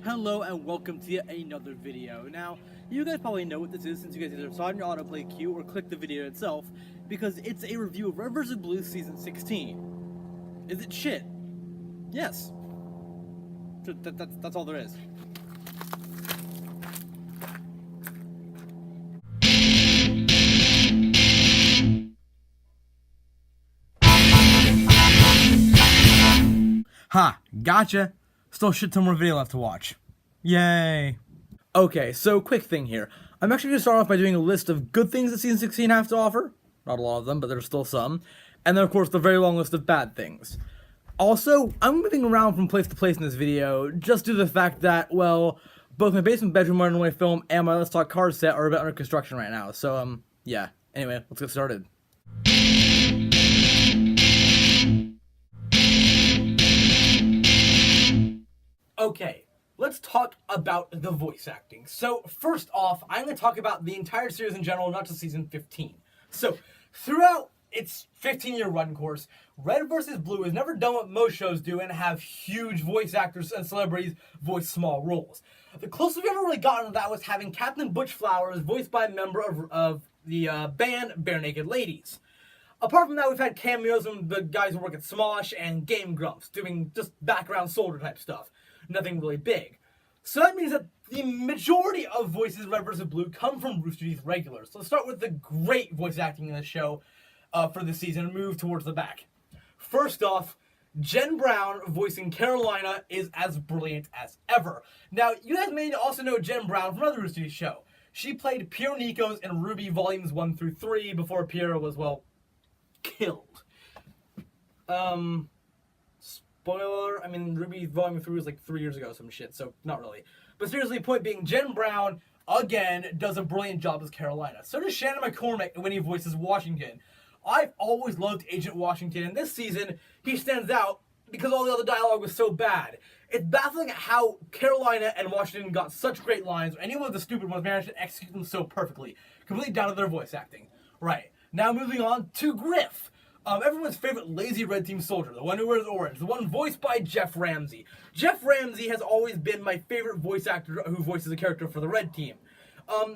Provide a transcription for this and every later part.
Hello and welcome to yet another video. Now, you guys probably know what this is since you guys either saw it in your autoplay queue or clicked the video itself, because it's a review of Red vs. Blue Season 16. Is it shit? Yes. That's all there is. Ha! Gotcha! Still shit ton more video left to watch. Yay! Okay, so quick thing here. I'm actually going to start off by doing a list of good things that Season 16 has to offer. Not a lot of them, but there's still some. And then, of course, the very long list of bad things. Also, I'm moving around from place to place in this video, just due to the fact that, well, both my basement bedroom modern way film and my Let's Talk Cars set are a bit under construction right now. So, yeah. Anyway, let's get started. Okay, let's talk about the voice acting. So, first off, I'm going to talk about the entire series in general, not just Season 15. So, throughout its 15-year run course, Red vs. Blue has never done what most shows do and have huge voice actors and celebrities voice small roles. The closest we've ever really gotten to that was having Captain Butch Flowers voiced by a member of the band Bare Naked Ladies. Apart from that, we've had cameos from the guys who work at Smosh and Game Grumps, doing just background soldier type stuff. Nothing really big. So that means that the majority of voices in Red vs. Blue come from Rooster Teeth regulars. So let's start with the great voice acting in the show for this season and move towards the back. First off, Jen Brown voicing Carolina is as brilliant as ever. Now, you guys may also know Jen Brown from another Rooster Teeth show. She played Piero Nikos in Ruby Volumes 1 through 3 before Piero was, well, killed. Spoiler, I mean, Ruby Volume 3 was like 3 years ago, some shit, so not really. But seriously, point being, Jen Brown, again, does a brilliant job as Carolina. So does Shannon McCormick when he voices Washington. I've always loved Agent Washington, and this season, he stands out because all the other dialogue was so bad. It's baffling how Carolina and Washington got such great lines, or anyone of the stupid ones managed to execute them so perfectly, completely down to their voice acting. Right, now moving on to Griff. Everyone's favorite lazy red team soldier, the one who wears orange, the one voiced by Jeff Ramsey. Jeff Ramsey has always been my favorite voice actor who voices a character for the red team.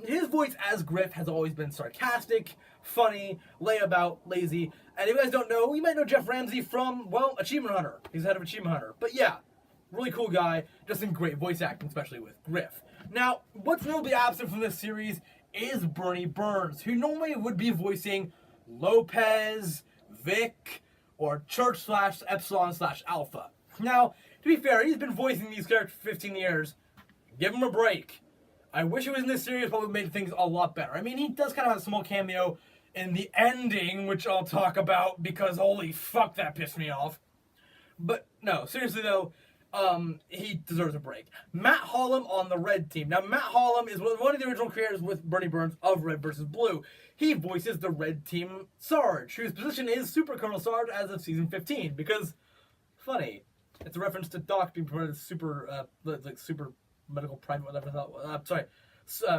His voice as Griff has always been sarcastic, funny, layabout, lazy, and if you guys don't know, you might know Jeff Ramsey from, well, Achievement Hunter. He's the head of Achievement Hunter. But yeah, really cool guy, just in great voice acting, especially with Griff. Now, what's notably absent from this series is Bernie Burns, who normally would be voicing Lopez, Vic, or Church/Epsilon/Alpha. Now, to be fair, he's been voicing these characters for 15 years. Give him a break. I wish he was in this series, probably made things a lot better. I mean, he does kind of have a small cameo in the ending, which I'll talk about, because holy fuck, that pissed me off. But, no, seriously though, he deserves a break. Matt Hollum on the red team. Now, Matt Hollum is one of the original creators with Bernie Burns of Red vs. Blue. He voices the red team Sarge, whose position is Super Colonel Sarge as of Season 15, because, funny, it's a reference to Doc being promoted as super medical private, whatever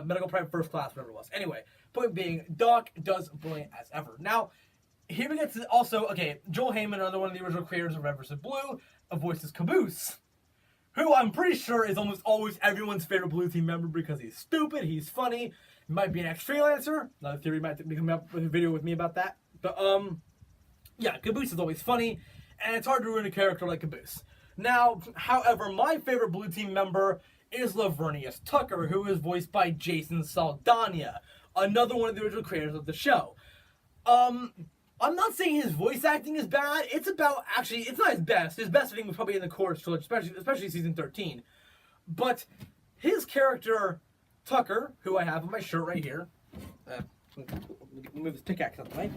medical private first class, whatever it was. Anyway, point being, Doc does brilliant as ever. Now, here we get to also, okay, Joel Heyman, another one of the original creators of Red vs. Blue, voices Caboose, who I'm pretty sure is almost always everyone's favorite Blue Team member because he's stupid, he's funny, he might be an ex-freelancer. Another theory might be coming up with a video with me about that. But, yeah, Caboose is always funny, and it's hard to ruin a character like Caboose. Now, however, my favorite Blue Team member is Lavernius Tucker, who is voiced by Jason Saldana, another one of the original creators of the show. I'm not saying his voice acting is bad. It's about, actually, it's not his best. His best thing was probably in the Chorus trilogy, especially Season 13. But his character, Tucker, who I have on my shirt right here, move this pickaxe out of the way.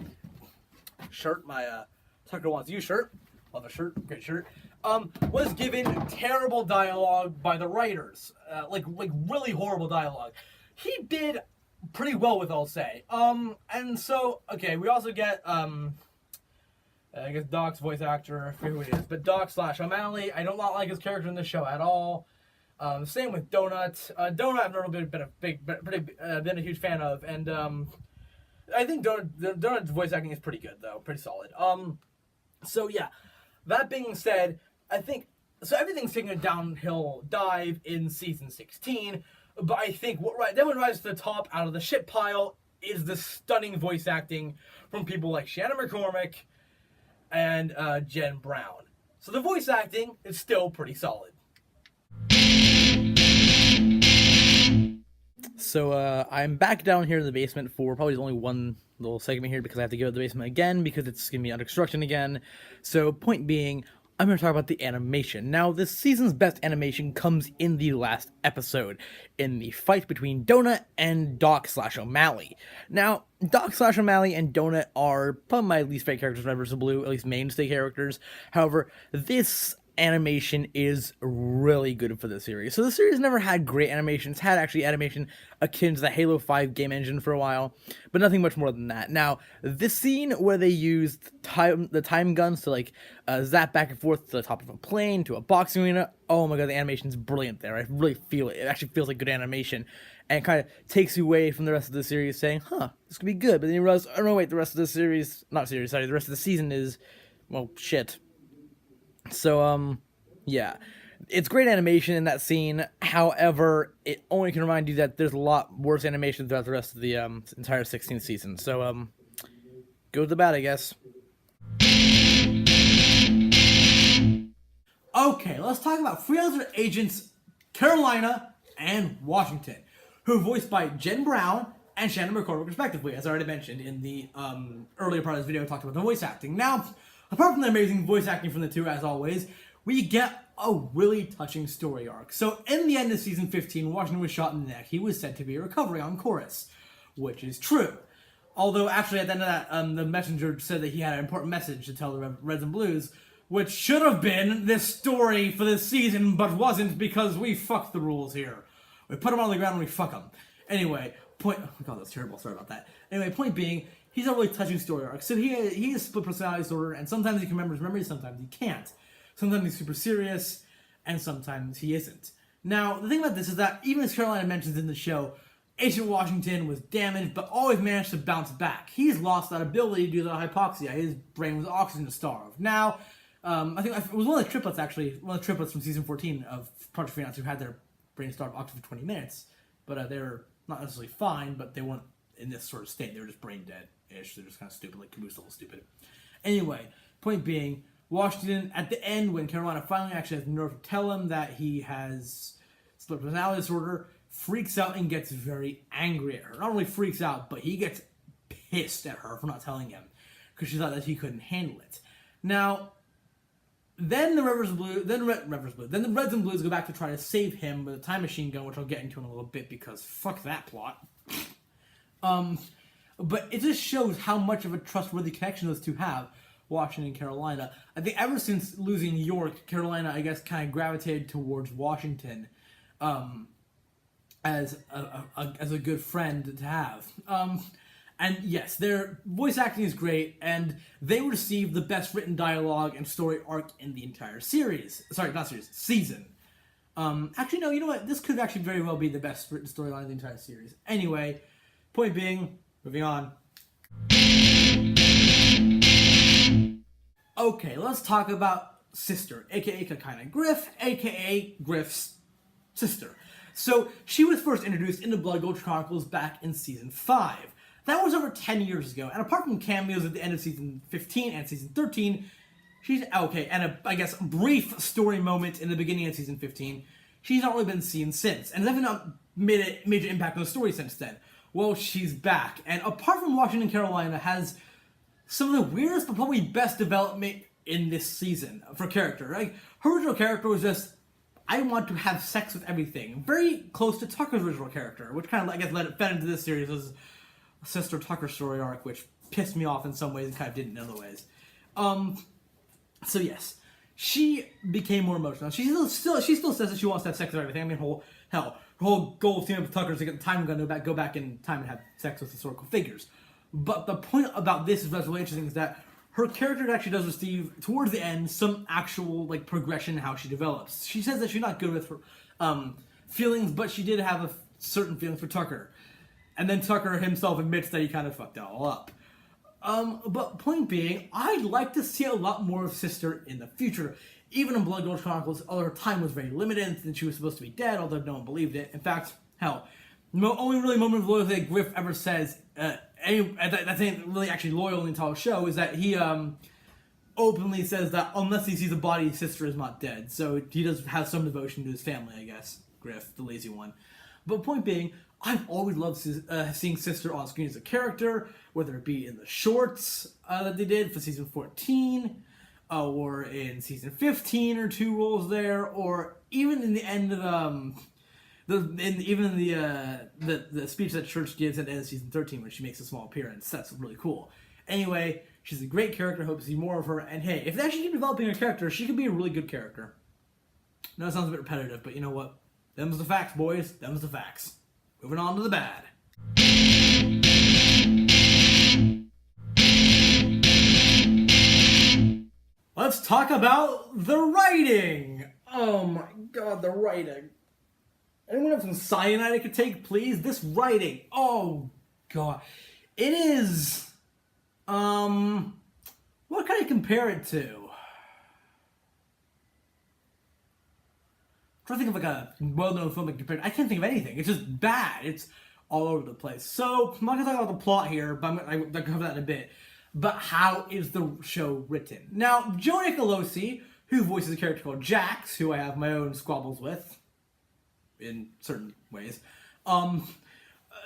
Shirt, my Tucker Wants You shirt. Love a shirt, great shirt. Was given terrible dialogue by the writers. Like really horrible dialogue. He did pretty well with, I'll say. And so, okay, we also get, I guess Doc's voice actor, I forget who it is, but Doc / O'Malley. I don't not like his character in the show at all. Same with Donut. Donut I've never been a huge fan of, and I think Donut's voice acting is pretty good though, pretty solid. So yeah, that being said, I think so. Everything's taking a downhill dive in season 16, but I think what rises to the top out of the shit pile is the stunning voice acting from people like Shannon McCormick and Jen Brown. So the voice acting is still pretty solid. So I'm back down here in the basement for probably only one little segment here because I have to go to the basement again because it's going to be under construction again. So point being, I'm going to talk about the animation. Now, this season's best animation comes in the last episode, in the fight between Donut and Doc / O'Malley. Now, Doc / O'Malley and Donut are probably my least favorite characters in Red vs. Blue, at least mainstay characters. However, this animation is really good for the series. So the series never had great animation. It's had actually animation akin to the Halo 5 game engine for a while, but nothing much more than that. Now, this scene where they used the time guns to like zap back and forth to the top of a plane, to a boxing arena, oh my god, the animation's brilliant there. I really feel it. It actually feels like good animation. And it kind of takes you away from the rest of the series saying, this could be good. But then you realize, oh no, wait, the rest of the the rest of the season is, well, shit. So, yeah. It's great animation in that scene. However, it only can remind you that there's a lot worse animation throughout the rest of the entire 16th season. So, go to the bat, I guess. Okay, let's talk about freelancer agents Carolina and Washington, who are voiced by Jen Brown and Shannon McCormick, respectively, as I already mentioned in the earlier part of this video. I talked about the voice acting. Now, apart from the amazing voice acting from the two, as always, we get a really touching story arc. So, in the end of season 15, Washington was shot in the neck. He was said to be recovering on Chorus, which is true. Although, actually, at the end of that, the messenger said that he had an important message to tell the Reds and Blues, which should have been this story for this season, but wasn't because we fucked the rules here. We put him on the ground and we fuck him. Anyway, oh my god, that's terrible. Sorry about that. Anyway, point being, he's a really touching story arc. So he has split personality disorder, and sometimes he can remember his memories, sometimes he can't. Sometimes he's super serious, and sometimes he isn't. Now, the thing about this is that, even as Carolina mentions in the show, Agent Washington was damaged, but always managed to bounce back. He's lost that ability due to the hypoxia. His brain was oxygen starved. Now, I think it was one of the triplets, actually, one of the triplets from season 14 of Project Phoenix who had their brain starved oxygen for 20 minutes. But they were not necessarily fine, but they weren't in this sort of state. They were just brain dead-ish. They're just kind of stupid, like Caboose level stupid. Anyway, point being, Washington, at the end, when Carolina finally actually has the nerve to tell him that he has split personality disorder, freaks out and gets very angry at her. Not only freaks out, but he gets pissed at her for not telling him, because she thought that he couldn't handle it. Now, then the Reds and Blues go back to try to save him with a time machine gun, which I'll get into in a little bit, because fuck that plot. But it just shows how much of a trustworthy connection those two have, Washington and Carolina. I think ever since losing New York, Carolina, I guess, kind of gravitated towards Washington as a good friend to have. And yes, their voice acting is great, and they received the best written dialogue and story arc in the entire series. Sorry, not series, season. Actually, no, you know what? This could actually very well be the best written storyline of the entire series. Anyway, point being, moving on. Okay, let's talk about Sister, aka Kakina Griff, aka Griff's sister. So, she was first introduced into Blood Gulch Chronicles back in Season 5. That was over 10 years ago, and apart from cameos at the end of Season 15 and Season 13, she's, okay, and I guess, brief story moment in the beginning of Season 15, she's not really been seen since, and has definitely not made a major impact on the story since then. Well, she's back, and apart from Washington, Carolina, has some of the weirdest but probably best development in this season for character. Like, her original character was just, I want to have sex with everything. Very close to Tucker's original character, which kind of, I guess, fed into this series as a Sister Tucker story arc, which pissed me off in some ways and kind of didn't in other ways. So she became more emotional. She still says that she wants to have sex with everything. I mean, hell, Her whole goal of teaming up with Tucker is to get the time gun to go back in time and have sex with historical figures. But the point about this is that's really interesting is that her character actually does receive, towards the end, some actual like progression in how she develops. She says that she's not good with her feelings, but she did have a certain feelings for Tucker. And then Tucker himself admits that he kind of fucked it all up. But point being, I'd like to see a lot more of Sister in the future. Even in Blood Gulch Chronicles, her time was very limited, and she was supposed to be dead, although no one believed it. In fact, hell, the only really moment of loyalty that Griff ever says, that's ain't really actually loyal in the entire show, is that he openly says that unless he sees a body, his sister is not dead. So he does have some devotion to his family, I guess. Griff, the lazy one. But point being, I've always loved seeing Sister on screen as a character, whether it be in the shorts that they did for season 14, or in season 15 or 2 roles there, or even in the end of the speech that Church gives at the end of season 13 when she makes a small appearance. That's really cool. Anyway, she's a great character. I hope to see more of her. And hey, if they actually keep developing her character, she could be a really good character. I know it sounds a bit repetitive, but you know what? Them's the facts, boys. Them's the facts. Moving on to the bad. Let's talk about the writing. Oh my god, the writing. Anyone have some cyanide I could take, please? This writing. Oh god. It is... what can I compare it to? I'm trying to think of like a well-known film that compared. I can't think of anything. It's just bad. It's all over the place. So, I'm not going to talk about the plot here, but I'm going to cover that in a bit. But how is the show written? Now, Joe Nicolosi, who voices a character called Jax, who I have my own squabbles with, in certain ways,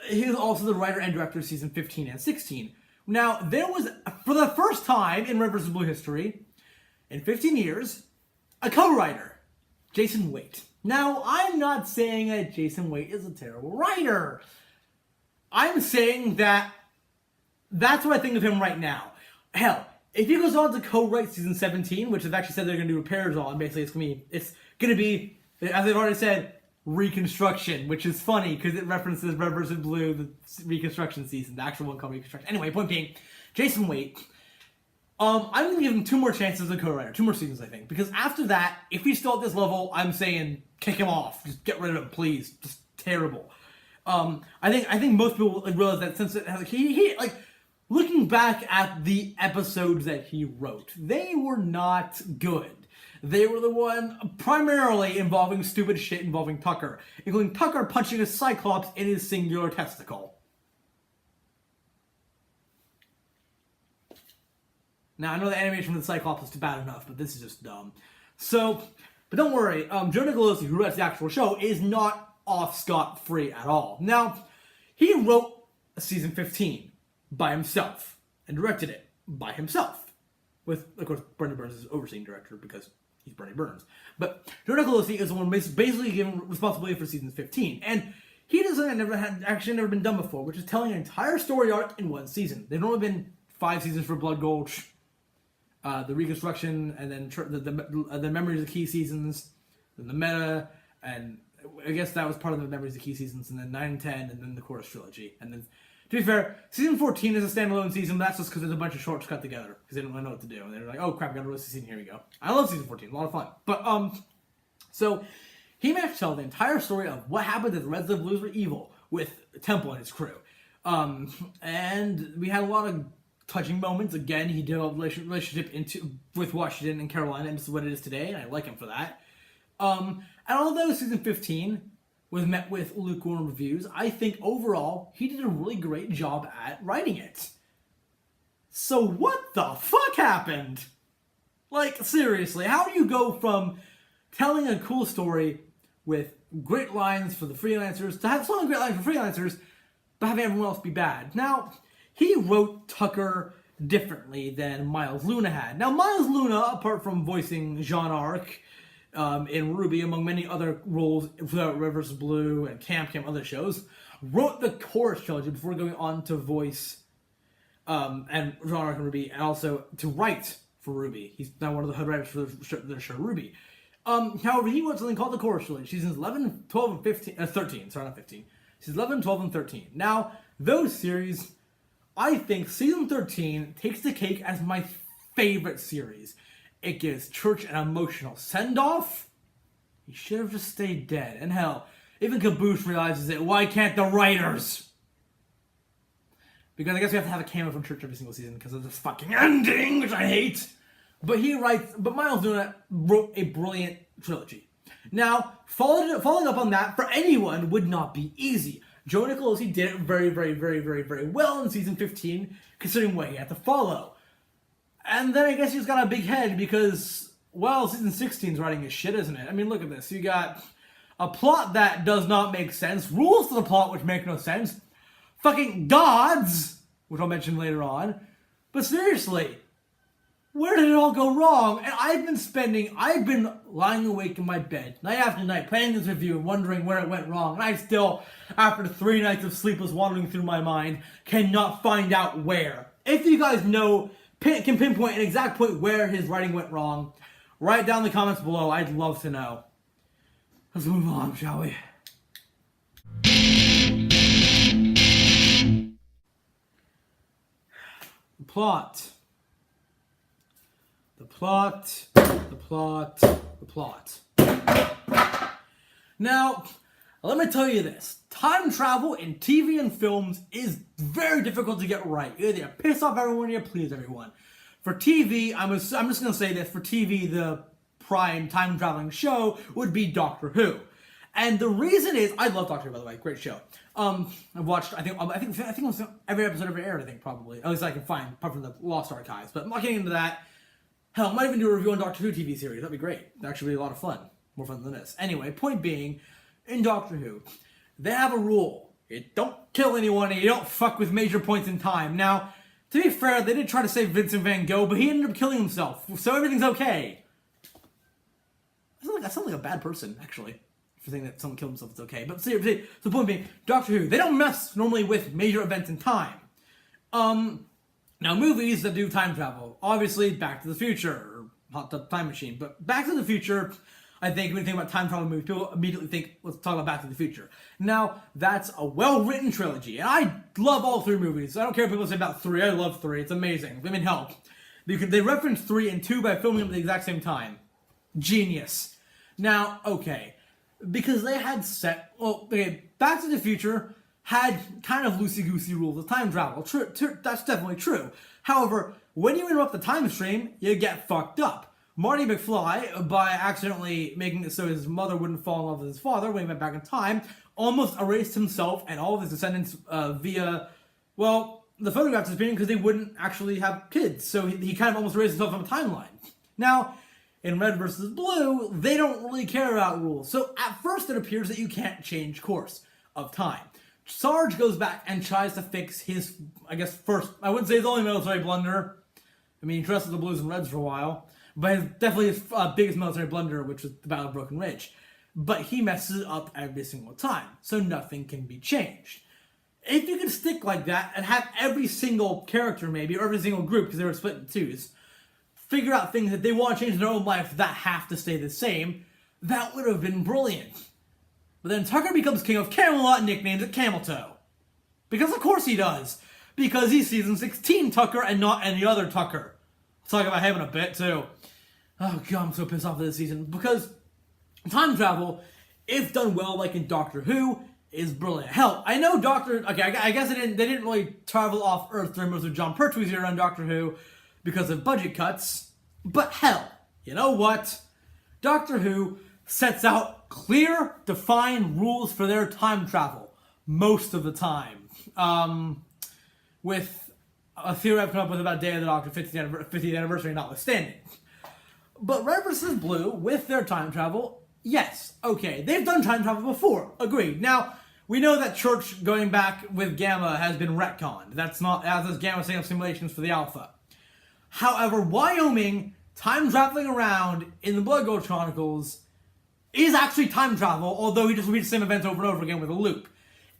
he's also the writer and director of season 15 and 16. Now, there was, for the first time in Red vs. Blue history, in 15 years, a co-writer, Jason Waite. Now, I'm not saying that Jason Waite is a terrible writer. I'm saying that that's what I think of him right now. Hell, if he goes on to co-write season 17, which they've actually said they're going to do repairs on, basically it's going to be, as they've already said, Reconstruction, which is funny because it references Red vs. Blue, the Reconstruction season, the actual one called Reconstruction. Anyway, point being, Jason Waite, I'm going to give him 2 more chances as a co-writer, 2 more seasons, I think. Because after that, if he's still at this level, I'm saying kick him off. Just get rid of him, please. Just terrible. I think most people realize that since he like looking back at the episodes that he wrote, they were not good. They were the one primarily involving stupid shit involving Tucker, including Tucker punching a Cyclops in his singular testicle. Now, I know the animation for the Cyclops is bad enough, but this is just dumb. So, but don't worry, Joe Nicolosi, who writes the actual show, is not off scot-free at all. Now, he wrote season 15 by himself and directed it by himself. With, of course, Bernie Burns is overseeing director because he's Bernie Burns. But Joe Nicolosi is the one basically given responsibility for season 15. And he does something that never been done before, which is telling an entire story arc in one season. There've only been 5 seasons for Blood Gulch, the Reconstruction, and then the Memories of the Key seasons, then the Meta, and I guess that was part of the Memories of the Key seasons, and then 9 and 10, and then the Chorus Trilogy. And then, to be fair, season 14 is a standalone season, but that's just because there's a bunch of shorts cut together, because they didn't really know what to do. And they were like, oh crap, I gotta release the season, here we go. I love season 14, a lot of fun. But, so, he managed to tell the entire story of what happened if the Reds of Blues were evil, with Temple and his crew. And we had a lot of touching moments. Again, he developed a relationship with Washington and Carolina, and this is what it is today, and I like him for that. And although season 15 was met with lukewarm reviews, I think overall, he did a really great job at writing it. So what the fuck happened? Like, seriously, how do you go from telling a cool story with great lines for the freelancers to have so many great lines for freelancers, but having everyone else be bad? Now, he wrote Tucker differently than Miles Luna had. Now, Miles Luna, apart from voicing Jean Arc in RWBY, among many other roles throughout Red vs. Blue and Camp other shows, wrote the Chorus Trilogy before going on to voice and Jean Arc in RWBY, and also to write for RWBY. He's now one of the head writers for the show RWBY. However, he wrote something called the Chorus Trilogy, seasons 11, 12, and 15, 13, sorry, not 15. Seasons 11, 12, and 13. Now, those series, I think season 13 takes the cake as my favorite series. It gives Church an emotional send-off. He should have just stayed dead. And hell, even Caboose realizes it. Why can't the writers? Because I guess we have to have a cameo from Church every single season because of this fucking ending, which I hate. But Miles Nuna wrote a brilliant trilogy. Now, following up on that, for anyone, would not be easy. Joe Nicolosi did it very, very, very, very, very well in season 15, considering what he had to follow. And then I guess he's got a big head because, well, season 16's writing his shit, isn't it? I mean, look at this. You got a plot that does not make sense, rules to the plot which make no sense, fucking gods, which I'll mention later on. But seriously, where did it all go wrong? And I've been lying awake in my bed night after night planning this review and wondering where it went wrong. And I still, after 3 nights of sleepless wandering through my mind, cannot find out where. If you guys know, can pinpoint an exact point where his writing went wrong, write down in the comments below. I'd love to know. Let's move on, shall we? The plot. Now, let me tell you this. Time travel in TV and films is very difficult to get right. Either you piss off everyone or you please everyone. For TV, I'm just going to say this. For TV, the prime time traveling show would be Doctor Who. And the reason is, I love Doctor Who, by the way. Great show. I've watched, I think almost every episode ever aired, I think, probably. At least I can find, apart from the Lost Archives. But I'm not getting into that. Hell, I might even do a review on Doctor Who TV series. That'd be great. That'd actually be a lot of fun. More fun than this. Anyway, point being, in Doctor Who, they have a rule. You don't kill anyone and you don't fuck with major points in time. Now, to be fair, they did try to save Vincent Van Gogh, but he ended up killing himself. So everything's okay. I sound like a bad person, actually, for saying that someone killed himself, it's okay. But seriously, the point being, Doctor Who, they don't mess normally with major events in time. Now, movies that do time travel, obviously Back to the Future, or Hot Tub Time Machine, but Back to the Future, I think when you think about time travel movies, people immediately think, let's talk about Back to the Future. Now, that's a well-written trilogy, and I love all 3 movies. I don't care if people say about 3, I love 3, it's amazing. I mean, hell, they reference 3 and 2 by filming them at the exact same time. Genius. Now, okay, because they had Back to the Future had kind of loosey-goosey rules of time travel. That's definitely true. However, when you interrupt the time stream, you get fucked up. Marty McFly, by accidentally making it so his mother wouldn't fall in love with his father when he went back in time, almost erased himself and all of his descendants via, well, the photographs appearing because they wouldn't actually have kids. So he kind of almost erased himself from a timeline. Now, in Red vs. Blue, they don't really care about rules. So at first it appears that you can't change course of time. Sarge goes back and tries to fix his, I guess, I wouldn't say his only military blunder. I mean, he trusted the Blues and Reds for a while. But definitely his biggest military blunder, which was the Battle of Broken Ridge. But he messes up every single time, so nothing can be changed. If you can stick like that and have every single character maybe, or every single group, because they were split in 2s, figure out things that they want to change in their own life that have to stay the same, that would have been brilliant. But then Tucker becomes king of Camelot and nicknames it Camel Toe. Because of course he does. Because he's season 16 Tucker and not any other Tucker. I'll talk about him in a bit too. Oh god, I'm so pissed off with this season. Because time travel, if done well like in Doctor Who, is brilliant. Hell, I know I guess they didn't really travel off Earth during most of John Pertwee's era on Doctor Who because of budget cuts. But hell, you know what? Doctor Who sets out clear, defined rules for their time travel most of the time. With a theory I've come up with about Day of the Doctor 50th anniversary notwithstanding. But Red vs. Blue, with their time travel, yes, okay, they've done time travel before, agreed. Now, we know that Church going back with Gamma has been retconned. That's not, as is Gamma setting up simulations for the Alpha. However, Wyoming, time traveling around in the Blood Gold Chronicles, is actually time travel, although he just repeats the same events over and over again with a loop.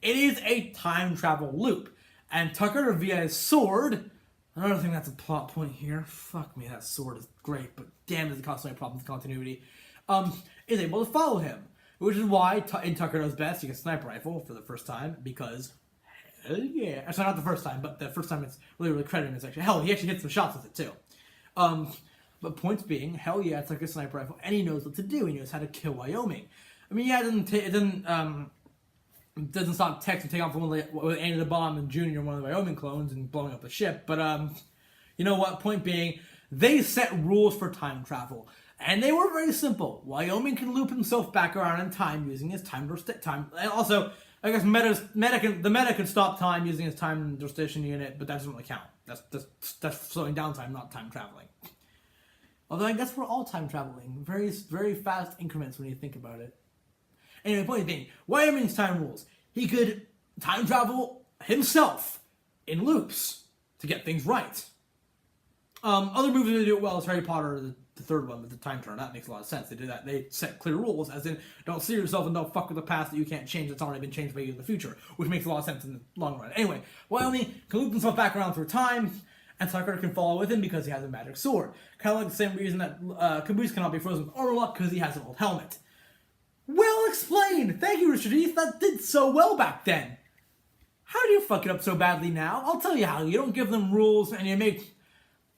It is a time travel loop. And Tucker, via his sword, I don't think that's a plot point here. Fuck me, that sword is great, but damn, does it cause so many problems with continuity. is able to follow him. Which is why in Tucker Knows Best, he gets a sniper rifle for the first time, because hell yeah. Sorry, not the first time, but the first time it's really credited him. It's actually, hell, he actually hits some shots with it too. But points being, hell yeah, it's like a sniper rifle, and he knows what to do. He knows how to kill Wyoming. I mean, yeah, it doesn't stop Tex from taking off with Andy the Bomb and Junior, one of the Wyoming clones, and blowing up the ship. But you know what? Point being, they set rules for time travel. And they were very simple. Wyoming can loop himself back around in time using his time. And also, I guess the meta can stop time using his time distortion unit, but that doesn't really count. That's slowing down time, not time traveling. Although I guess we're all time traveling. Very, very fast increments when you think about it. Anyway, point being, Wyoming's time rules. He could time travel himself in loops to get things right. Other movies that do it well is Harry Potter, the third one with the time turn. That makes a lot of sense. They do that. They set clear rules, as in, don't see yourself and don't fuck with the past that you can't change that's already been changed by you in the future, which makes a lot of sense in the long run. Anyway, Wyoming can loop himself back around through time, and Tucker can follow with him because he has a magic sword. Kind of like the same reason that Caboose cannot be frozen with armor lock, because he has an old helmet. Well explained! Thank you, Richard Heath. That did so well back then. How do you fuck it up so badly now? I'll tell you how. You don't give them rules, and you make...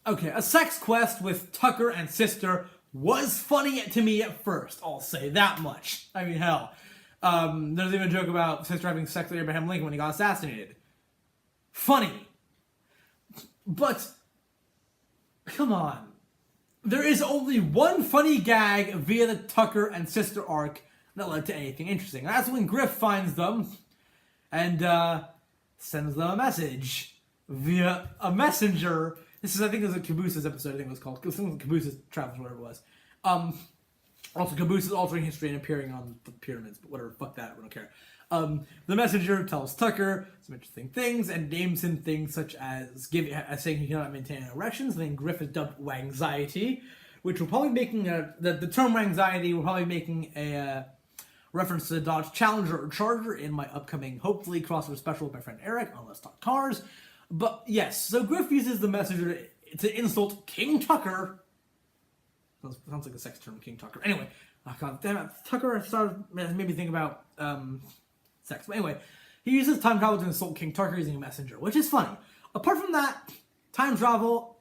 Okay, a sex quest with Tucker and Sister was funny to me at first. I'll say that much. I mean, hell. There's even a joke about Sister having sex with Abraham Lincoln when he got assassinated. Funny. But, come on. There is only one funny gag via the Tucker and Sister arc that led to anything interesting. That's when Griff finds them and sends them a message via a messenger. This is, I think, it was a Caboose's episode, I think it was called. Caboose's Travels, whatever it was. Also, Caboose is altering history and appearing on the pyramids, but whatever, fuck that, we don't care. The messenger tells Tucker some interesting things and names him things such as saying he cannot maintain erections. And then Griff is dubbed Wangxiety, which will probably making the term Wangxiety will probably making a reference to the Dodge Challenger or Charger in my upcoming, hopefully, crossover special with my friend Eric on Let's Talk Cars. But yes, so Griff uses the messenger to insult King Tucker. Sounds like a sex term, King Tucker. Anyway, oh god damn it, Tucker made me think about sex. But anyway, he uses time travel to insult King Tucker using a messenger, which is funny. Apart from that, time travel,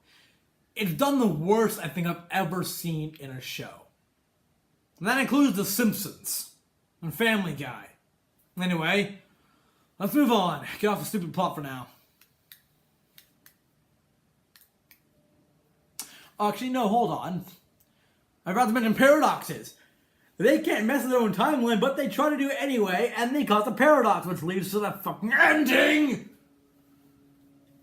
it's done the worst I think I've ever seen in a show. And that includes The Simpsons and Family Guy. Anyway, let's move on. Get off the stupid plot for now. Actually, no, hold on. I forgot to mention paradoxes. They can't mess with their own timeline, but they try to do it anyway, and they cause a paradox, which leads to that fucking ending!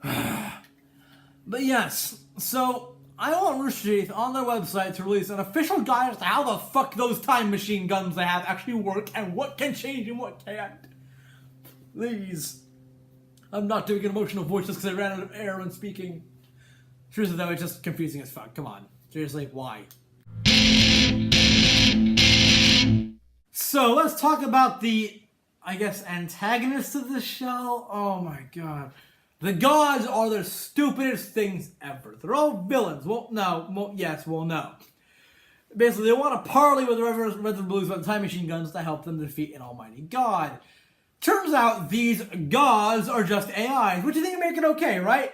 But yes, so I want Rooster Teeth on their website to release an official guide as to how the fuck those time machine guns they have actually work, and what can change and what can't. Please. I'm not doing an emotional voice just because I ran out of air when speaking. Seriously though, it's just confusing as fuck. Come on. Seriously, why? So, let's talk about the, I guess, antagonists of the show. Oh my god. The gods are the stupidest things ever. They're all villains. Well, no. Well, yes, well, no. Basically, they want to parley with the Red Blues about the time machine guns to help them defeat an almighty god. Turns out these gods are just AIs, which you think make it okay, right?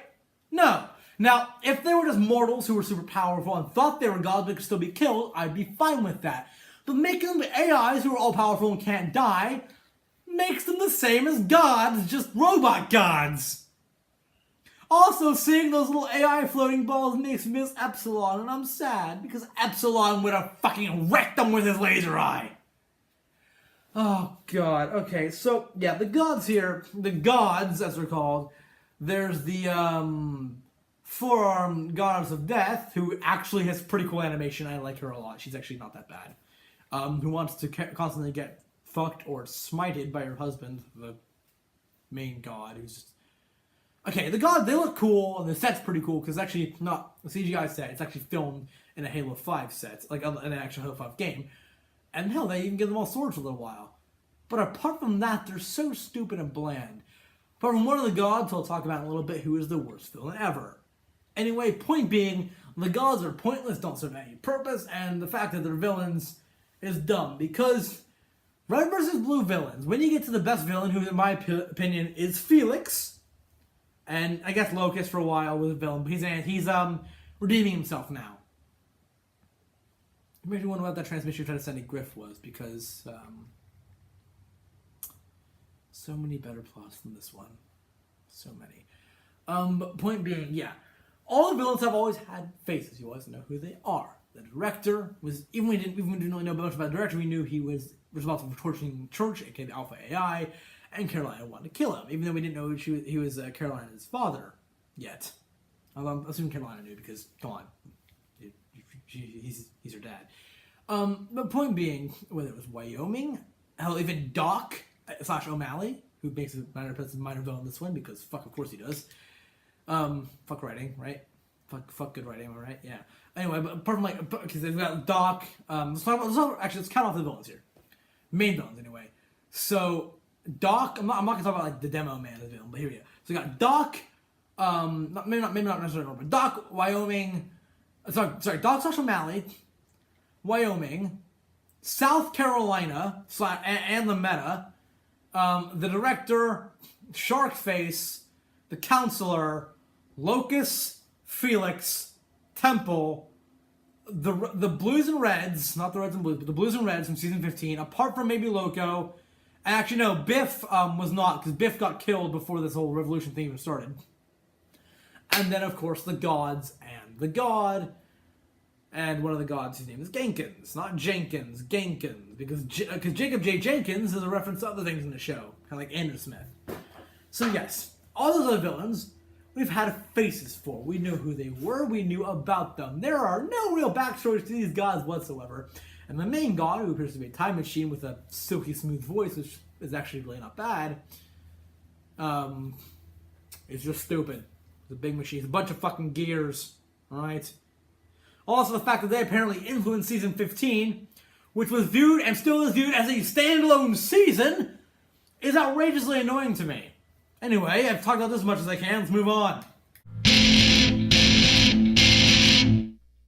No. Now, if they were just mortals who were super powerful and thought they were gods but could still be killed, I'd be fine with that. But making them AIs who are all powerful and can't die makes them the same as gods, just robot gods. Also, seeing those little AI floating balls makes me miss Epsilon, and I'm sad, because Epsilon would have fucking wrecked them with his laser eye. Oh, God. Okay, so, yeah, the gods here, the gods, as they're called, there's the, four-armed goddess of death, who actually has pretty cool animation. I like her a lot. She's actually not that bad. Who wants to constantly get fucked or smited by her husband, the main god, who's just... Okay, the gods, they look cool, and the set's pretty cool, because it's actually not a CGI set. It's actually filmed in a Halo 5 set, like in an actual Halo 5 game. And hell, they even give them all swords for a little while. But apart from that, they're so stupid and bland. Apart from one of the gods, I'll talk about in a little bit, who is the worst villain ever. Anyway, point being, the gods are pointless, don't serve any purpose, and the fact that they're villains is dumb because red versus blue villains, when you get to the best villain, who in my opinion is Felix, and I guess Locust for a while was a villain, but he's redeeming himself now. It makes me wonder what that transmission you're trying to send to Griff was, because so many better plots than this one. So many. But point being, yeah. All the villains have always had faces. You always know who they are. The director was, even when we didn't really know much about the director, we knew he was responsible for torturing Church, aka the Alpha AI, and Carolina wanted to kill him, even though we didn't know he was Carolina's father yet. I'm assuming Carolina knew because, come on, he's her dad. But point being, whether it was Wyoming, hell, even Doc / O'Malley, who makes a minor villain in this one, because fuck, of course he does. Fuck writing, right? Fuck good writing, am I right? Yeah. Anyway, but apart from because they've got Doc. Let's count off the villains here. Main villains, anyway. So Doc, I'm not gonna talk about the demo man as a villain, but here we go. So we got Doc. Maybe not necessarily, but Doc, Wyoming. Sorry, Doc / O'Malley, Wyoming, South Carolina and the meta. The director, Sharkface, the counselor, Locust, Felix, Temple, the Blues and Reds, not the Reds and Blues, but the Blues and Reds from season 15, apart from maybe Loco. And actually, no, Biff was not, because Biff got killed before this whole revolution thing even started. And then, of course, the gods and the god. And one of the gods, his name is Gankins, not Jenkins, Gankins, because Jacob J. Jenkins is a reference to other things in the show, kind of like Andrew Smith. So yes, all those other villains, we've had faces for. We knew who they were, we knew about them. There are no real backstories to these gods whatsoever. And the main god, who appears to be a time machine with a silky smooth voice, which is actually really not bad, is just stupid. It's a big machine, it's a bunch of fucking gears, alright? Also, the fact that they apparently influenced season 15, which was viewed and still is viewed as a standalone season, is outrageously annoying to me. Anyway, I've talked about this as much as I can. Let's move on.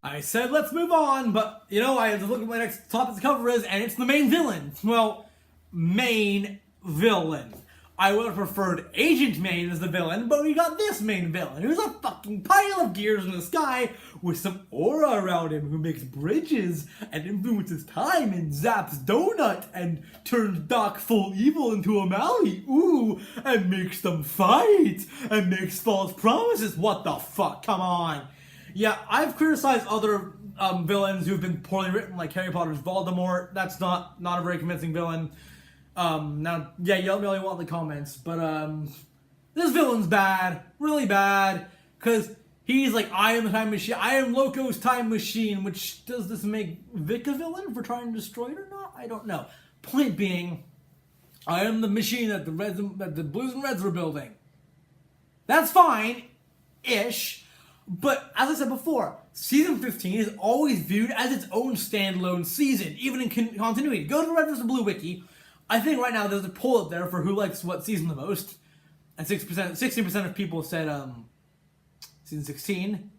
I said let's move on, but, you know, I had to look at my next topic to cover is, and it's the main villain. Well, main villain. I would have preferred Agent Main as the villain, but we got this main villain, who's a fucking pile of gears in the sky with some aura around him, who makes bridges and influences time and zaps Donut and turns Doc full evil into O'Malley. Ooh, and makes them fight and makes false promises. What the fuck? Come on. Yeah, I've criticized other villains who've been poorly written, like Harry Potter's Voldemort. That's not a very convincing villain. Now, yeah, you don't really want the comments, but, this villain's bad, really bad, because he's like, I am the time machine, I am Loco's time machine, which, does this make Vic a villain for trying to destroy it or not? I don't know. Point being, I am the machine that the Blues and Reds were building. That's fine-ish, but, as I said before, season 15 is always viewed as its own standalone season, even in continuity. Go to the Red vs. Blue wiki. I think right now there's a poll up there for who likes what season the most, and 16% of people said season 16.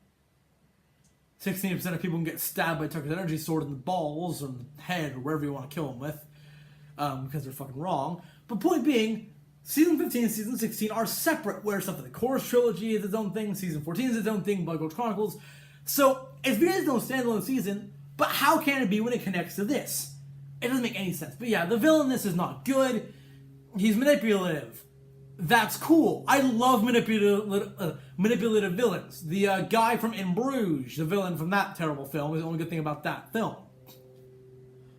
16% of people can get stabbed by Tucker's energy sword in the balls or in the head or wherever you want to kill them with, because they're fucking wrong. But point being, season 15 and season 16 are separate, where stuff in the Chorus trilogy is its own thing, season 14 is its own thing, Blood Gold Chronicles. So it's viewed as no standalone season, but how can it be when it connects to this? It doesn't make any sense. But yeah, the villain in this is not good. He's manipulative. That's cool. I love manipulative villains. The guy from In Bruges, the villain from that terrible film, is the only good thing about that film.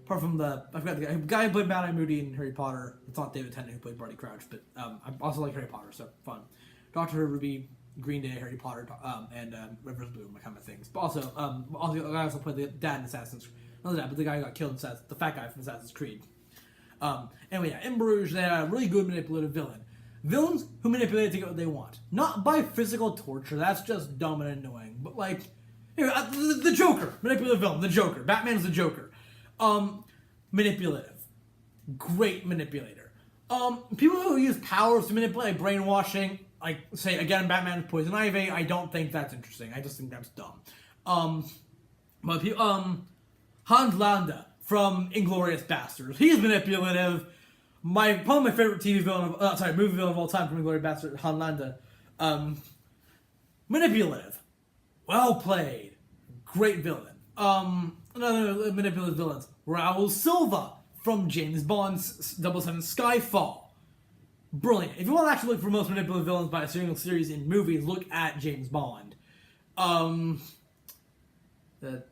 Apart from I forgot the guy who played Mad Eye Moody in Harry Potter. It's not David Tennant who played Barty Crouch, but I also like Harry Potter, so fun. Doctor Who, Ruby, Green Day, Harry Potter, and Red vs. Blue, my kind of things. But also the guy also played the dad in Assassin's Creed. Not the dad, but the guy who got killed in the fat guy from Assassin's Creed. Anyway, yeah, In Bruges, they had a really good manipulative villain. Villains who manipulate to get what they want. Not by physical torture, that's just dumb and annoying. But like, the Joker, manipulative villain, the Joker. Batman's the Joker. Manipulative. Great manipulator. People who use powers to manipulate, like brainwashing, like, say, again, Batman's Poison Ivy, I don't think that's interesting. I just think that's dumb. But people, Hans Landa, from Inglourious Basterds. He's manipulative. Probably my favorite movie villain of all time from Inglourious Basterds, Han Landa. Manipulative. Well played. Great villain. Another manipulative villains. Raul Silva from James Bond's 007 Skyfall. Brilliant. If you want to actually look for most manipulative villains by a single series in movies, look at James Bond.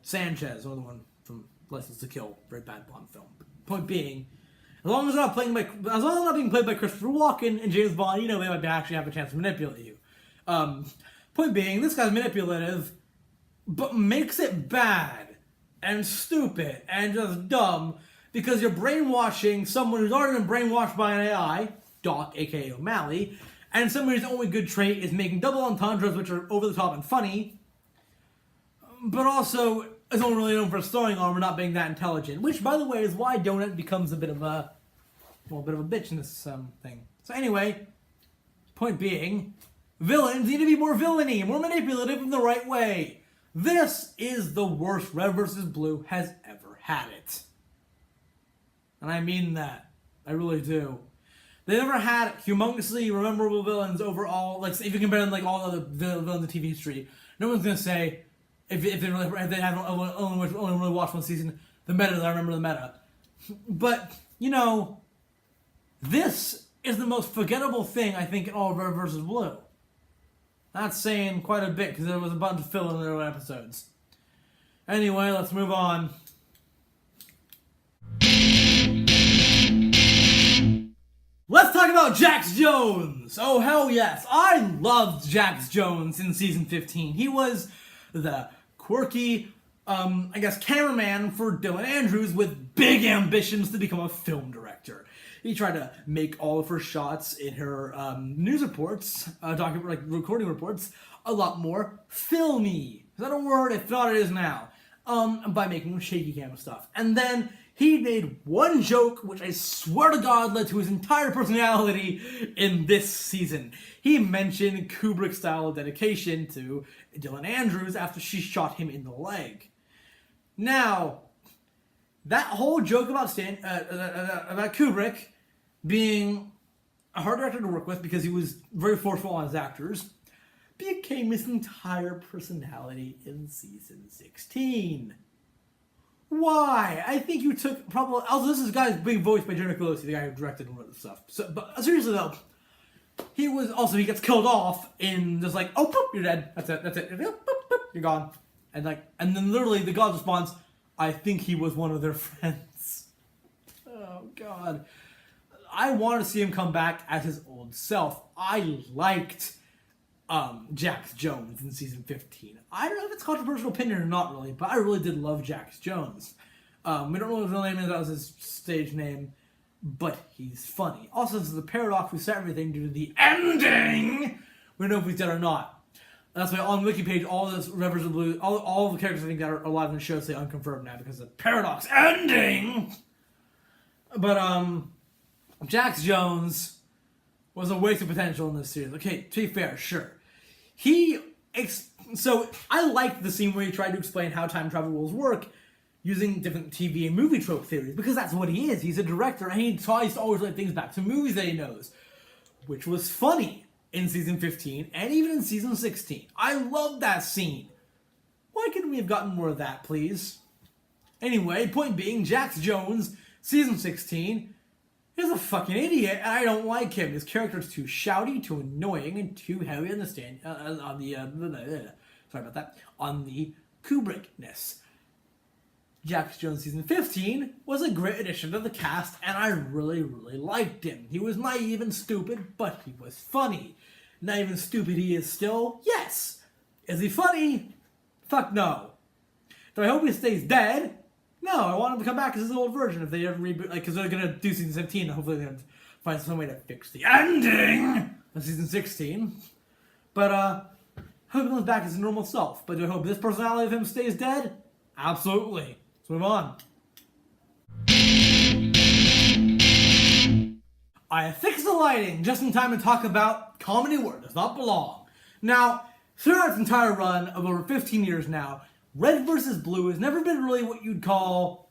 Sanchez, another one from License to Kill, very bad Bond film. Point being, as long as I'm not being played by Christopher Walken and James Bond, they might actually have a chance to manipulate you. Point being, this guy's manipulative, but makes it bad and stupid and just dumb because you're brainwashing someone who's already been brainwashed by an AI, Doc, aka O'Malley, and someone whose only good trait is making double entendres, which are over the top and funny, but also is only really known for throwing armor, not being that intelligent. Which, by the way, is why Donut becomes a bit of a bitch in this thing. So anyway, point being, villains need to be more villainy, more manipulative in the right way. This is the worst Red vs. Blue has ever had it. And I mean that. I really do. They never had humongously memorable villains overall. Like, if you compare them like all other villains in TV history, no one's gonna say if they haven't only really watched one season, the meta. I remember the meta, but this is the most forgettable thing I think in all of Red vs. Blue. That's saying quite a bit because there was a bunch of filler in their episodes. Anyway, let's move on. Let's talk about Jax Jones! Oh, hell yes. I loved Jax Jones in season 15. He was the quirky, cameraman for Dylan Andrews with big ambitions to become a film director. He tried to make all of her shots in her news reports, recording reports, a lot more filmy. Is that a word? If not, it is now. By making shaky cam stuff. And then he made one joke, which I swear to God led to his entire personality in this season. He mentioned Kubrick's style of dedication to Dylan Andrews after she shot him in the leg. Now, that whole joke about Kubrick being a hard director to work with because he was very forceful on his actors became his entire personality in season 16. Why? I think you took probably. Also, this is guy's big voice by Jeremy Pelosi, the guy who directed and wrote the stuff. So, but seriously though, he gets killed off in just like, oh, boop, you're dead. That's it. Boop, boop, you're gone. And then literally the god responds, I think he was one of their friends. Oh God. I want to see him come back as his old self. I liked Jax Jones in season 15. I don't know if it's controversial opinion or not really, but I really did love Jax Jones. We don't know what his real name is, that was his stage name, but he's funny. Also, since the paradox, we set everything due to the ending. We don't know if he's dead or not. That's why on the wiki page, all this Rivers of Blue, all the characters I think that are alive in the show say unconfirmed now because of the paradox ending. But Jax Jones was a waste of potential in this series. Okay, to be fair, sure. So I liked the scene where he tried to explain how time travel rules work using different TV and movie trope theories, because that's what he is. He's a director, and he tries to always relate things back to movies that he knows, which was funny in season 15 and even in season 16. I love that scene. Why couldn't we have gotten more of that, please? Anyway, point being, Jax Jones, season 16, is a fucking idiot, and I don't like him. His character is too shouty, too annoying, and too heavy on the on the Kubrickness. Jax Jones season 15 was a great addition to the cast, and I really, really liked him. He was naive and stupid, but he was funny. Naive and stupid he is still? Yes. Is he funny? Fuck no. Do I hope he stays dead? No, I want him to come back as his old version if they ever reboot, because they're gonna do season 17, and hopefully they're gonna find some way to fix the ending of season 16. But, I hope he comes back as his normal self. But do I hope this personality of him stays dead? Absolutely. Let's move on. I fixed the lighting just in time to talk about comedy where it does not belong. Now, throughout its entire run of over 15 years now, Red vs. Blue has never been really what you'd call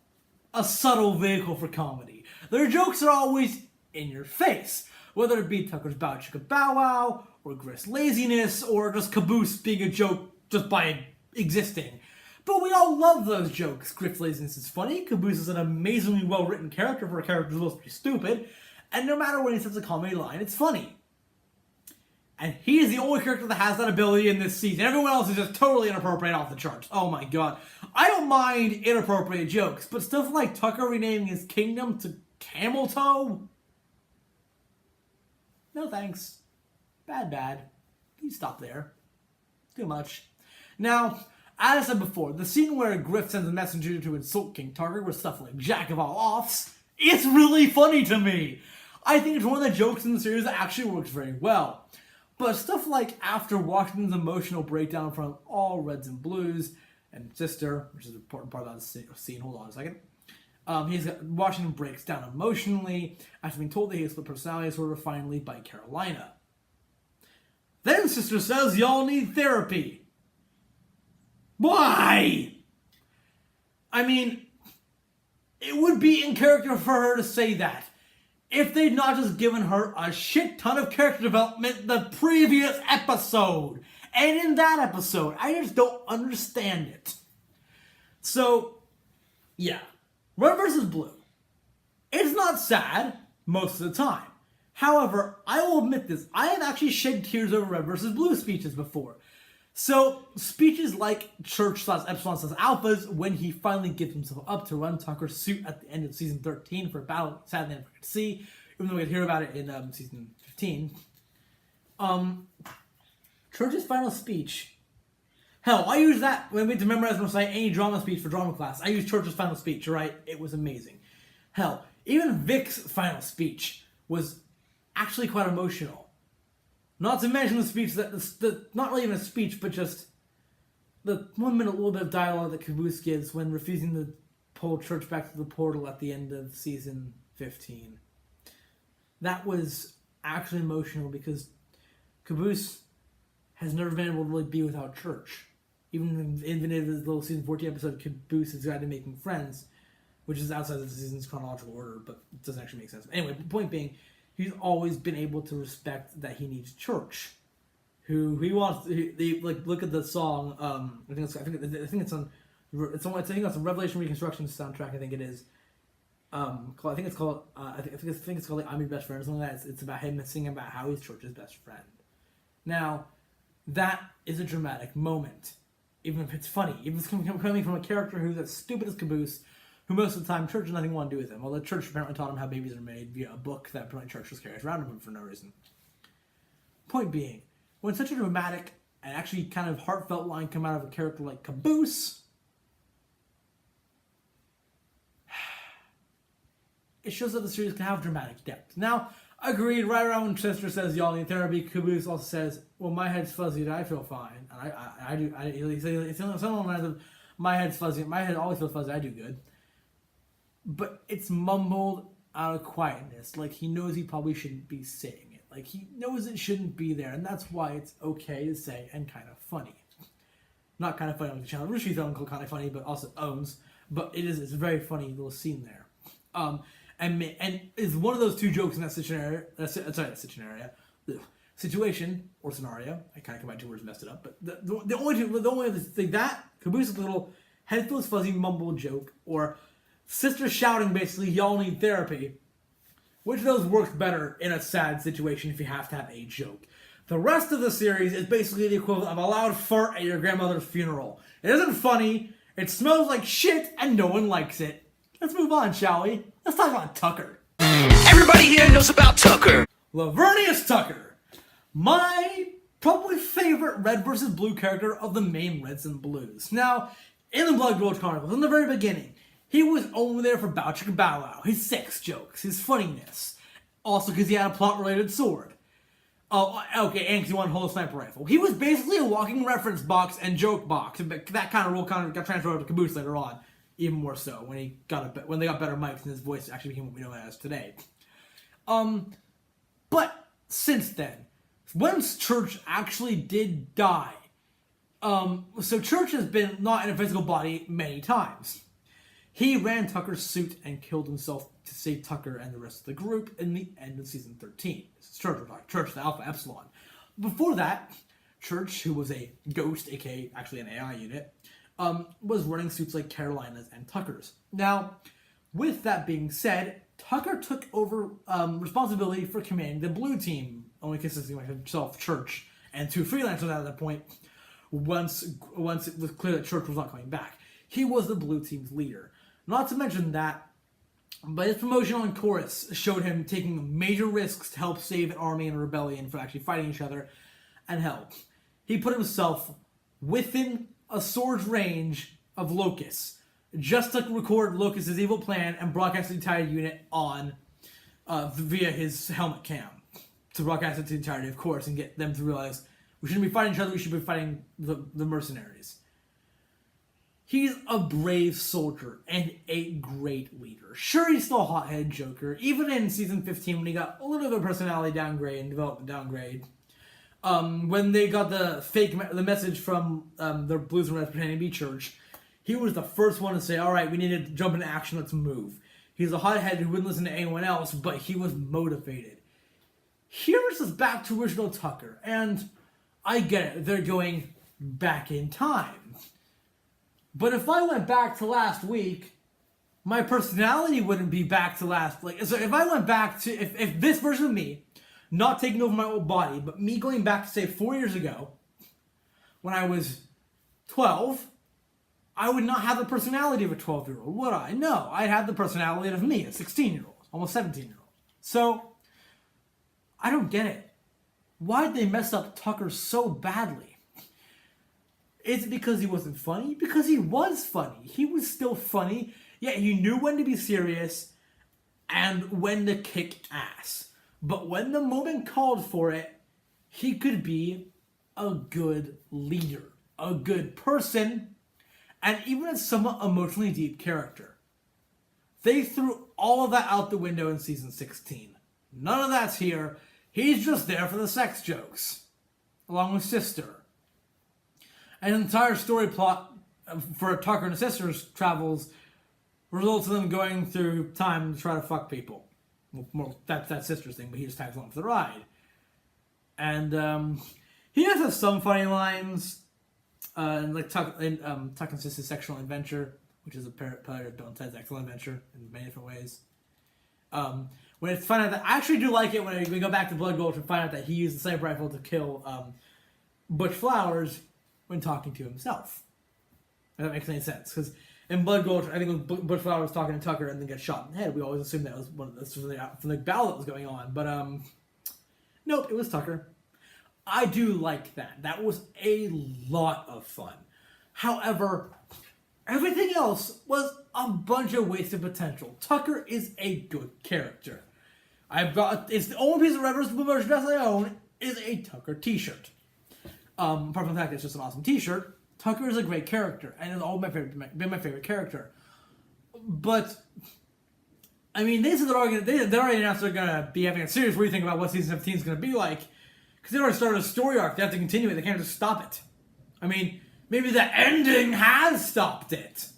a subtle vehicle for comedy. Their jokes are always in your face, whether it be Tucker's Bow Chicka Bow Wow, or Griff's laziness, or just Caboose being a joke just by existing. But we all love those jokes. Griff's laziness is funny, Caboose is an amazingly well-written character for a character who's supposed to be stupid, and no matter when he says a comedy line, it's funny. And he is the only character that has that ability in this season. Everyone else is just totally inappropriate off the charts. Oh my god. I don't mind inappropriate jokes, but stuff like Tucker renaming his kingdom to Camel Toe? No thanks. Bad. Please stop there. Too much. Now, as I said before, the scene where Griff sends a messenger to insult King Tucker with stuff like Jack of all offs, it's really funny to me. I think it's one of the jokes in the series that actually works very well. But stuff like after Washington's emotional breakdown from all Reds and Blues and Sister, which is an important part of that scene, hold on a second. Washington breaks down emotionally after being told that he has split personality disorder finally by Carolina. Then Sister says, y'all need therapy. Why? I mean, it would be in character for her to say that if they'd not just given her a shit ton of character development the previous episode. And in that episode, I just don't understand it. So, yeah. Red vs. Blue. It's not sad most of the time. However, I will admit this. I have actually shed tears over Red vs. Blue speeches before. So, speeches like Church/Epsilon/Alphas when he finally gives himself up to run Tucker's suit at the end of Season 13 for a battle sadly never could see, even though we could hear about it in Season 15. Church's final speech. Hell, I used that when we went to memorize and recite any drama speech for drama class. I used Church's final speech, right? It was amazing. Hell, even Vic's final speech was actually quite emotional. Not to mention the speech not really even a speech, but just the 1 minute little bit of dialogue that Caboose gives when refusing to pull Church back to the portal at the end of Season 15. That was actually emotional because Caboose has never been able to really be without Church. Even in his little Season 14 episode, Caboose is guided to making friends, which is outside of the season's chronological order, but it doesn't actually make sense. Anyway, the point being, he's always been able to respect that he needs Church, who he wants. They like look at the song. I think it's on the Revelation Reconstruction soundtrack. I think it is. I think it's called like I'm Your Best Friend or something like that. It's about him singing about how he's Church's best friend. Now, that is a dramatic moment, even if it's funny. Even if it's coming from a character who's as stupid as Caboose, who most of the time Church has nothing to do with him. Although Church apparently taught him how babies are made via a book that apparently Church just carries around with him for no reason. Point being, when such a dramatic and actually kind of heartfelt line come out of a character like Caboose, it shows that the series can have dramatic depth. Now, agreed, right around when Chester says y'all need therapy, Caboose also says, well, my head's fuzzy, but I feel fine. And I do, it's something like my head's fuzzy, my head always feels fuzzy, I do good. But it's mumbled out of quietness, like he knows he probably shouldn't be saying it. Like he knows it shouldn't be there, and that's why it's okay to say and kind of funny. Not kind of funny on the channel. Rishi's own kind of funny, but also owns. But it's a very funny little scene there. And it's one of those two jokes in that situation or scenario. I kind of combined two words, messed it up. But the only other thing that Caboose's little head feels fuzzy mumble joke, or Sister shouting basically, y'all need therapy. Which of those works better in a sad situation if you have to have a joke? The rest of the series is basically the equivalent of a loud fart at your grandmother's funeral. It isn't funny, it smells like shit, and no one likes it. Let's move on, shall we? Let's talk about Tucker. Everybody here knows about Tucker. Lavernius Tucker. My probably favorite Red vs. Blue character of the main Reds and Blues. Now, in the Blood Gulch Chronicles, in the very beginning, he was only there for Bow Chicka Bow Wow, his sex jokes, his funniness. Also because he had a plot-related sword. Oh, okay, and because he wanted to hold a sniper rifle. He was basically a walking reference box and joke box. That kind of role kind of got transferred over to Caboose later on. Even more so, when they got better mics and his voice actually became what we know it as today. But since then, once Church actually did die, so Church has been not in a physical body many times. He ran Tucker's suit and killed himself to save Tucker and the rest of the group in the end of season 13. This is Church, the Alpha Epsilon. Before that, Church, who was a ghost, aka actually an AI unit, was running suits like Carolina's and Tucker's. Now, with that being said, Tucker took over responsibility for commanding the blue team, only consisting of himself, Church, and 2 freelancers at that point, once it was clear that Church was not coming back. He was the blue team's leader. Not to mention that, but his promotion on Chorus showed him taking major risks to help save an army and a rebellion from actually fighting each other, and hell, he put himself within a sword's range of Locust, just to record Locust's evil plan and broadcast the entire unit on via his helmet cam to broadcast it to the entirety, of course, and get them to realize we shouldn't be fighting each other, we should be fighting the mercenaries. He's a brave soldier and a great leader. Sure, he's still a hot-headed joker, even in season 15 when he got a little bit of a personality downgrade and development downgrade. When they got the message from the Blues and Reds pretending to be Church, he was the first one to say, all right, we need to jump into action, let's move. He's a hothead who wouldn't listen to anyone else, but he was motivated. Here's us back to original Tucker, and I get it, they're going back in time. But if I went back to last week, my personality wouldn't be back to last. So if I went back to, if this version of me, not taking over my old body, but me going back to, say, 4 years ago, when I was 12, I would not have the personality of a 12-year-old, would I? No, I'd have the personality of me, a 16-year-old, almost 17-year-old. So, I don't get it. Why'd they mess up Tucker so badly? Is it because he wasn't funny? Because he was funny. He was still funny, yet he knew when to be serious and when to kick ass. But when the moment called for it, he could be a good leader, a good person, and even a somewhat emotionally deep character. They threw all of that out the window in season 16. None of that's here. He's just there for the sex jokes, along with Sister. And an entire story plot for Tucker and his sisters travels results in them going through time to try to fuck people. Well, that's Sister's thing, but he just tags along for the ride. And he does have some funny lines, like Tuck and Sister's Sexual Adventure, which is a parody of Bill and Ted's Excellent Adventure in many different ways. When it's found out that I actually do like it when we go back to Blood Gulch and find out that he used the sniper rifle to kill Butch Flowers when talking to himself. If that makes any sense. Because in Blood Gulch, I think when Butch Flowers was talking to Tucker and then got shot in the head, we always assumed that was from the battle that was going on. But, nope, it was Tucker. I do like that. That was a lot of fun. However, everything else was a bunch of wasted potential. Tucker is a good character. It's the only piece of reversible merchandise I own is a Tucker t-shirt. Apart from the fact that it's just an awesome t-shirt, Tucker is a great character, and has always been my favorite character. But, I mean, they already announced they're going to be having a serious rethink about what season 17 is going to be like, because they already started a story arc. They have to continue it. They can't just stop it. I mean, maybe the ending has stopped it.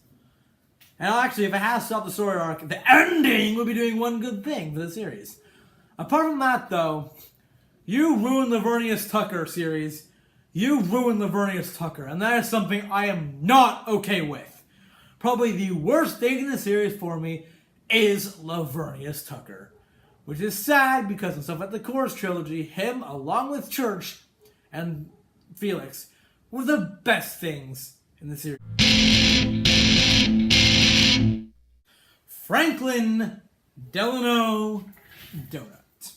And actually, if it has stopped the story arc, the ending will be doing one good thing for the series. Apart from that, though, you ruined the Vernius Tucker series. You ruined Lavernius Tucker, and that is something I am not okay with. Probably the worst thing in the series for me is Lavernius Tucker. Which is sad because in stuff like the Chorus trilogy, him, along with Church and Felix, were the best things in the series. Franklin Delano Donut.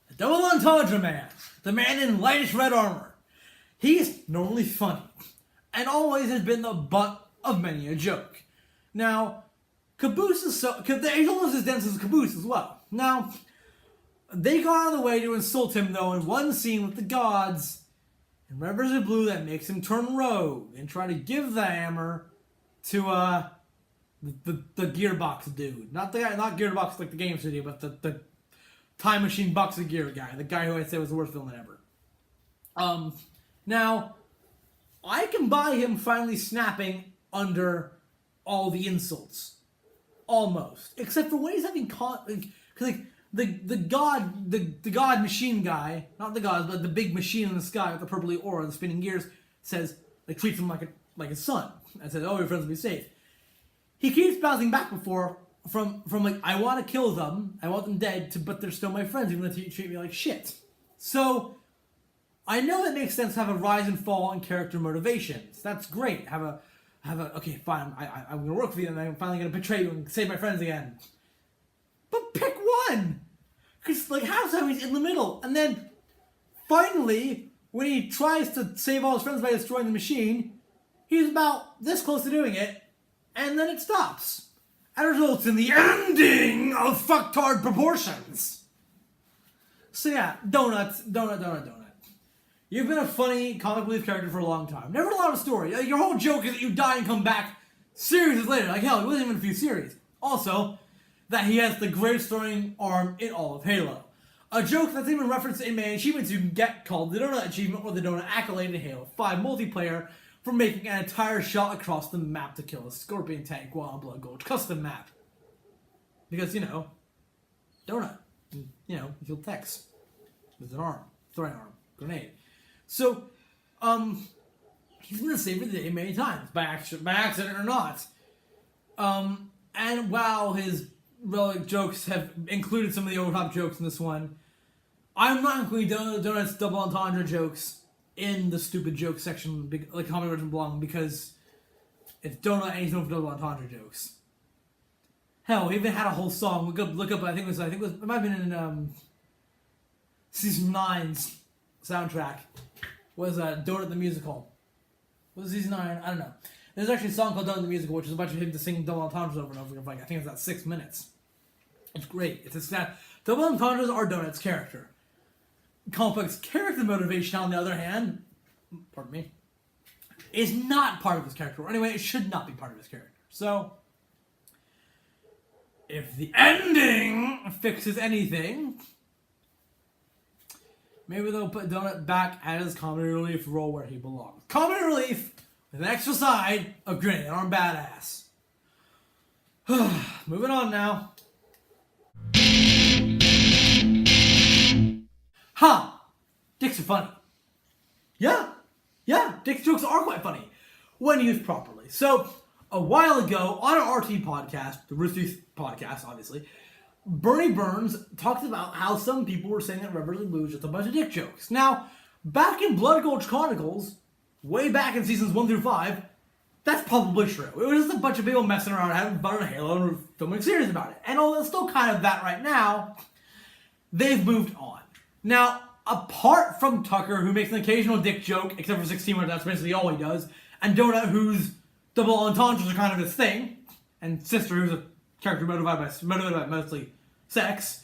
The double entendre man. The man in lightish red armor. He's normally funny, and always has been the butt of many a joke. Now, Caboose is he's almost as dense as Caboose as well. Now, they go out of the way to insult him, though, in one scene with the gods in Red vs. Blue that makes him turn rogue and try to give the hammer to the gearbox dude. Not gearbox like the game studio, but the time machine box of gear guy. The guy who I said was the worst villain ever. Now, I can buy him finally snapping under all the insults. Almost. Except for when he's having the god machine guy, not the gods, but the big machine in the sky with the purpley aura, the spinning gears, says, like, treats him like a son, and says, "Oh, your friends will be safe." He keeps bouncing back from like, I want to kill them, I want them dead, but they're still my friends, even though they treat me like shit. So, I know it makes sense to have a rise and fall in character motivations. That's great. Have a okay, fine, I'm gonna work for you, and I'm finally gonna betray you and save my friends again. But pick one! Because, like, half the time he's in the middle, and then, finally, when he tries to save all his friends by destroying the machine, he's about this close to doing it, and then it stops. And results in the ending of fucktard proportions. So yeah, donut. You've been a funny comic relief character for a long time. Never a lot of story. Your whole joke is that you die and come back series later. Like, hell, it wasn't even a few series. Also, that he has the greatest throwing arm in all of Halo. A joke that's even referenced in main achievements you can get, called the Donut Achievement or the Donut Accolade in Halo 5 multiplayer, for making an entire shot across the map to kill a Scorpion tank while on Blood Gulch custom map. Because, Donut. You killed Tex with an arm, throwing arm, grenade. So, he's been saved the day many times, by accident or not. And while his relic jokes have included some of the over-top jokes in this one, I'm not including Donut's double entendre jokes in the stupid joke section, like Comic Origin belong, because it's Donut and he's known for double entendre jokes. Hell, we even had a whole song. Look up. It might have been in season 9's soundtrack. Was Donut the Musical? Was it season 9? I don't know. There's actually a song called Donut the Musical, which is a bunch of him just singing double entendres over and over again. I think it's about 6 minutes. It's great. Double entendres are Donut's character. Complex character motivation, on the other hand, pardon me, is not part of his character. Or anyway, it should not be part of his character. So, if the ending fixes anything, maybe they'll put Donut back at his comedy relief role where he belongs. Comedy relief with an extra side of grinning arm badass. Moving on now. Dicks are funny. Yeah, Dick's jokes are quite funny when used properly. So, a while ago, on our RT podcast, the Rooster podcast, obviously, Bernie Burns talked about how some people were saying that Red vs. Blue is just a bunch of dick jokes. Now, back in Blood Gulch Chronicles, way back in seasons 1 through 5, that's probably true. It was just a bunch of people messing around, having fun on Halo, and filming a series about it. And although it's still kind of that right now, they've moved on. Now, apart from Tucker, who makes an occasional dick joke, except for 16, where that's basically all he does, and Donut, whose double entendres are kind of his thing, and Sister, who's a character motivated by mostly sex,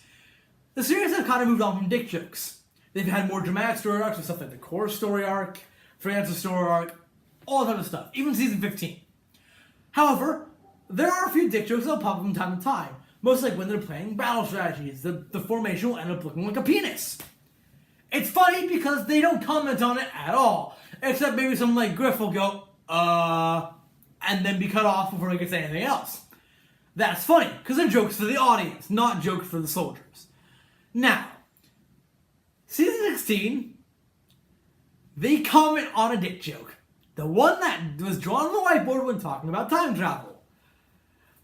the series have kind of moved on from dick jokes. They've had more dramatic story arcs with stuff like the core story arc, Francis story arc, all that type of stuff, even season 15. However, there are a few dick jokes that'll pop up from time to time, most like when they're playing battle strategies. The formation will end up looking like a penis. It's funny because they don't comment on it at all, except maybe someone like Griff will go, and then be cut off before they can say anything else. That's funny, because they're jokes for the audience, not jokes for the soldiers. Now, season 16, they comment on a dick joke. The one that was drawn on the whiteboard when talking about time travel.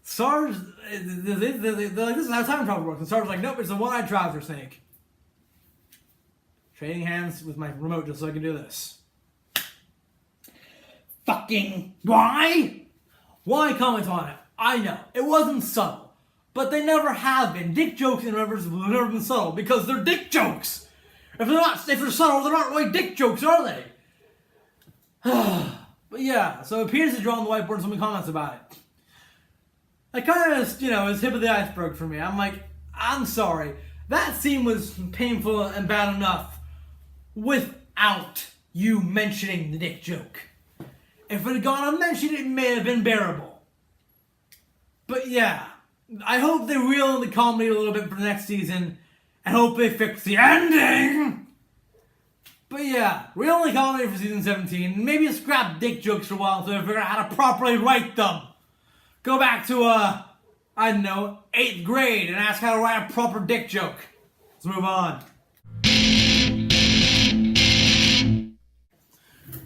Sarge, they're like, this is how time travel works. And Sarge's like, nope, it's the one-eyed trouser snake. Trading hands with my remote just so I can do this. Fucking why? Why comment on it? I know, it wasn't subtle. But they never have been. Dick jokes in Rivers have never been subtle because they're dick jokes. If they're subtle, they're not really dick jokes, are they? But yeah, so it appears to draw on the whiteboard and someone comments about it. That kind of, is tip of the iceberg for me. I'm like, I'm sorry. That scene was painful and bad enough without you mentioning the dick joke. If it had gone unmentioned, it may have been bearable. But yeah, I hope they reel in the comedy a little bit for the next season, and hope they fix the ending. But yeah, reel in the comedy for season 17, and maybe scrap dick jokes for a while so they figure out how to properly write them. go back to, I don't know, 8th grade and ask how to write a proper dick joke. Let's move on.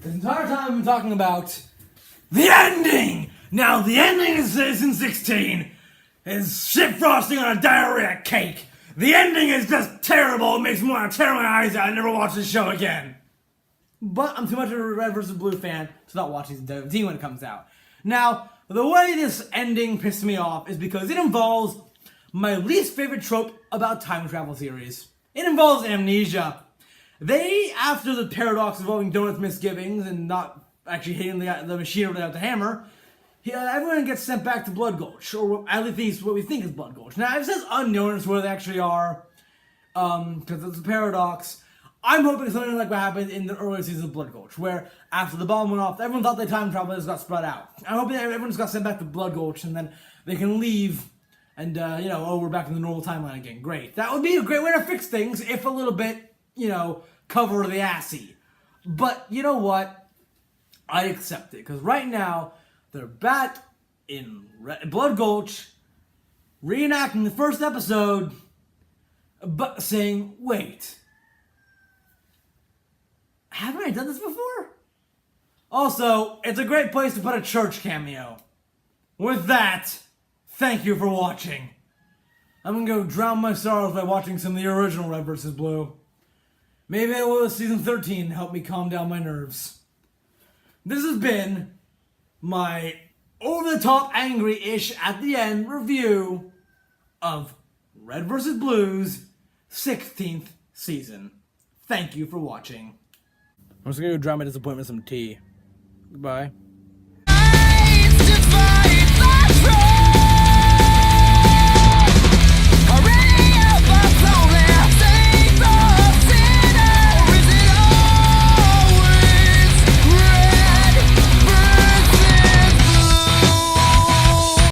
This entire time I've been talking about the ending! Now, the ending of season 16 is shit frosting on a diarrhea cake. The ending is just terrible. It makes me want to tear my eyes out and never watch this show again. But I'm too much of a Red vs. Blue fan to not watch season 17 when it comes out. Now, the way this ending pissed me off is because it involves my least favorite trope about time travel series. It involves amnesia. They, after the paradox involving Donut's misgivings and not actually hitting the machine without the hammer, everyone gets sent back to Blood Gulch, or at least what we think is Blood Gulch. Now, it says unknown as where they actually are, because it's a paradox. I'm hoping something like what happened in the earlier seasons of Blood Gulch, where after the bomb went off, everyone thought they time traveled and just got spread out. I'm hoping that everyone just got sent back to Blood Gulch, and then they can leave, and, we're back in the normal timeline again. Great. That would be a great way to fix things, if a little bit, cover the assy. But, you know what? I accept it, because right now, they're back in Blood Gulch, reenacting the first episode, but saying, wait, haven't I done this before? Also, it's a great place to put a church cameo. With that, thank you for watching. I'm gonna go drown my sorrows by watching some of the original Red vs. Blue. Maybe it will season 13 help me calm down my nerves. This has been my over-the-top angry-ish at the end review of Red vs. Blue's 16th season. Thank you for watching. I'm just gonna go drown my disappointment with some tea. Goodbye.